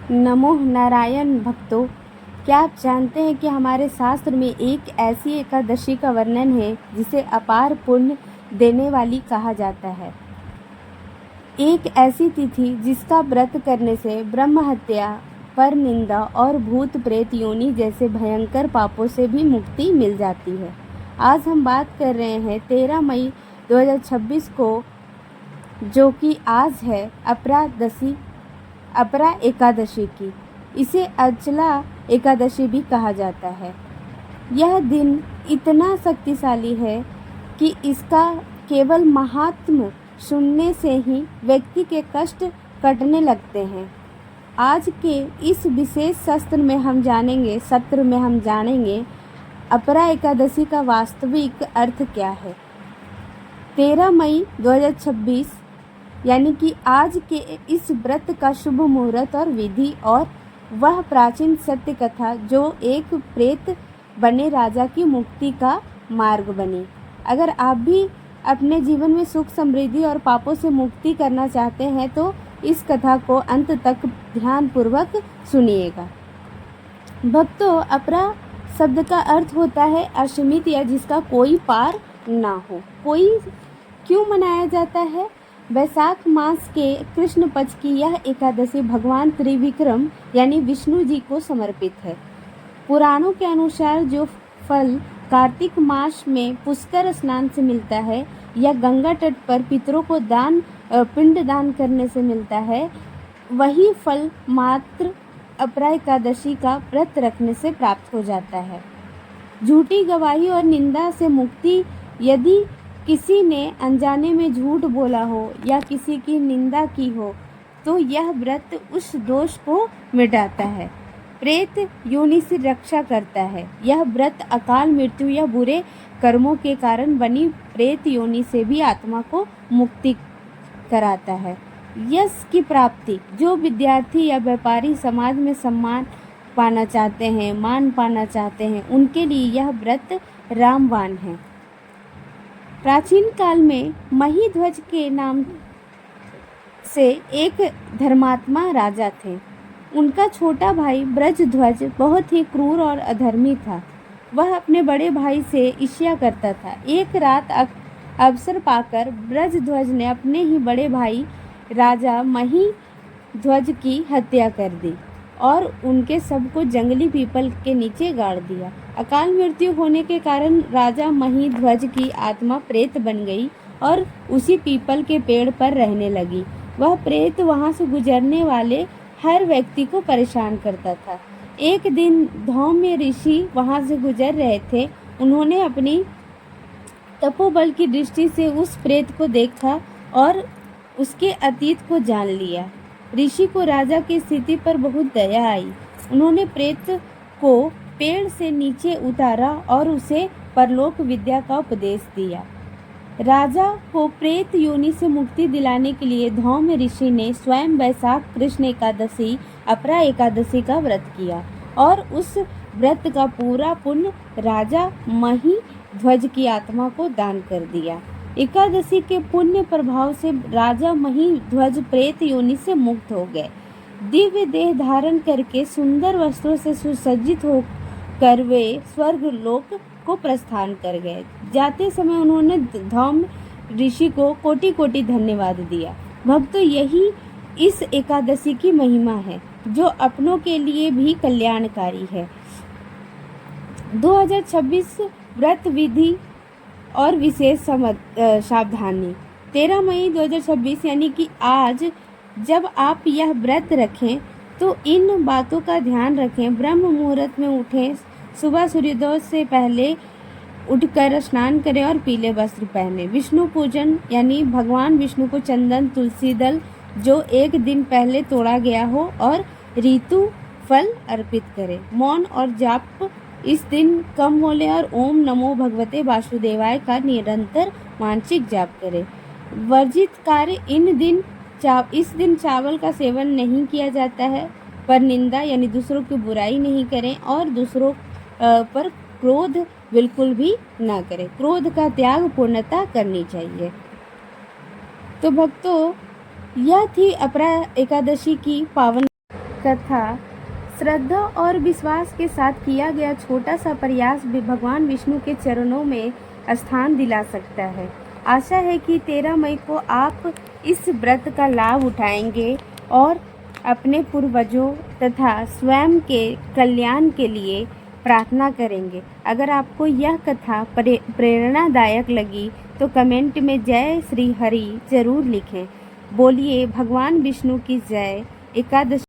नमो नारायण भक्तों, क्या आप जानते हैं कि हमारे शास्त्र में एक ऐसी एकादशी का वर्णन है जिसे अपार पुण्य देने वाली कहा जाता है। एक ऐसी तिथि जिसका व्रत करने से ब्रह्म हत्या, पर निंदा और भूत प्रेत योनि जैसे भयंकर पापों से भी मुक्ति मिल जाती है। आज हम बात कर रहे हैं 13 मई 2026 को, जो कि आज है अपरा एकादशी की। इसे अचला एकादशी भी कहा जाता है। यह दिन इतना शक्तिशाली है कि इसका केवल महात्म्य सुनने से ही व्यक्ति के कष्ट कटने लगते हैं। आज के इस विशेष सत्र में हम जानेंगे अपरा एकादशी का वास्तविक अर्थ क्या है। 13 मई 2026 यानी कि आज के इस व्रत का शुभ मुहूर्त और विधि, और वह प्राचीन सत्य कथा जो एक प्रेत बने राजा की मुक्ति का मार्ग बनी। अगर आप भी अपने जीवन में सुख समृद्धि और पापों से मुक्ति करना चाहते हैं तो इस कथा को अंत तक ध्यानपूर्वक सुनिएगा। भक्तों, अपरा शब्द का अर्थ होता है असीमित या जिसका कोई पार ना हो। कोई क्यों मनाया जाता है? वैशाख मास के कृष्ण पक्ष की यह एकादशी भगवान त्रिविक्रम यानी विष्णु जी को समर्पित है। पुराणों के अनुसार जो फल कार्तिक मास में पुष्कर स्नान से मिलता है या गंगा तट पर पितरों को पिंड दान करने से मिलता है, वही फल मात्र अपरा एकादशी का व्रत रखने से प्राप्त हो जाता है। झूठी गवाही और निंदा से मुक्ति। यदि किसी ने अनजाने में झूठ बोला हो या किसी की निंदा की हो तो यह व्रत उस दोष को मिटाता है, प्रेत योनि से रक्षा करता है। यह व्रत अकाल मृत्यु या बुरे कर्मों के कारण बनी प्रेत योनि से भी आत्मा को मुक्ति कराता है। यश की प्राप्ति। जो विद्यार्थी या व्यापारी समाज में सम्मान पाना चाहते हैं, मान पाना चाहते हैं, उनके लिए यह व्रत रामबाण है। प्राचीन काल में महीध्वज के नाम से एक धर्मात्मा राजा थे। उनका छोटा भाई ब्रजध्वज बहुत ही क्रूर और अधर्मी था। वह अपने बड़े भाई से ईर्ष्या करता था। एक रात अवसर पाकर ब्रजध्वज ने अपने ही बड़े भाई राजा महीध्वज की हत्या कर दी और उनके सबको जंगली पीपल के नीचे गाड़ दिया। अकाल मृत्यु होने के कारण राजा महीध्वज की आत्मा प्रेत बन गई और उसी पीपल के पेड़ पर रहने लगी। वह प्रेत वहां से गुजरने वाले हर व्यक्ति को परेशान करता था। एक दिन धौम्य ऋषि वहां से गुजर रहे थे। उन्होंने अपनी तपोबल की दृष्टि से उस प्रेत को देखा और उसके अतीत को जान लिया। ऋषि को राजा की स्थिति पर बहुत दया आई। उन्होंने प्रेत को पेड़ से नीचे उतारा और उसे परलोक विद्या का उपदेश दिया। राजा को प्रेत योनि से मुक्ति दिलाने के लिए धौम्य ऋषि ने स्वयं वैशाख कृष्ण एकादशी अपरा एकादशी का व्रत किया और उस व्रत का पूरा पुण्य राजा महीध्वज की आत्मा को दान कर दिया। एकादशी के पुण्य प्रभाव से राजा महीध्वज प्रेत योनि से मुक्त हो गए। दिव्य देह धारण करके सुंदर वस्त्रों से सुसज्जित होकर वे स्वर्ग लोक को प्रस्थान कर गए। जाते समय उन्होंने धौम्य ऋषि को कोटि कोटि धन्यवाद दिया। भक्तों, यही इस एकादशी की महिमा है जो अपनों के लिए भी कल्याणकारी है। 2026 व्रत विधि और विशेष सावधानी। 13 मई 2026 यानी कि आज जब आप यह व्रत रखें तो इन बातों का ध्यान रखें। ब्रह्म मुहूर्त में उठें, सुबह सूर्योदय से पहले उठकर स्नान करें और पीले वस्त्र पहने। विष्णु पूजन यानी भगवान विष्णु को चंदन, तुलसी दल जो एक दिन पहले तोड़ा गया हो और ऋतु फल अर्पित करें। मौन और जाप इस दिन कम बोले और ओम नमो भगवते वासुदेवाय का निरंतर मानसिक जाप करें। वर्जित कार्य। इस दिन चावल का सेवन नहीं किया जाता है, पर निंदा यानी दूसरों की बुराई नहीं करें और दूसरों पर क्रोध बिल्कुल भी ना करें। क्रोध का त्याग पूर्णता करनी चाहिए। तो भक्तों, यह थी अपरा एकादशी की पावन कथा श्रद्धा और विश्वास के साथ किया गया छोटा सा प्रयास भी भगवान विष्णु के चरणों में स्थान दिला सकता है। आशा है कि 13 मई को आप इस व्रत का लाभ उठाएंगे और अपने पूर्वजों तथा स्वयं के कल्याण के लिए प्रार्थना करेंगे। अगर आपको यह कथा प्रेरणादायक लगी तो कमेंट में जय श्री हरि जरूर लिखें। बोलिए भगवान विष्णु की जय। एकादशी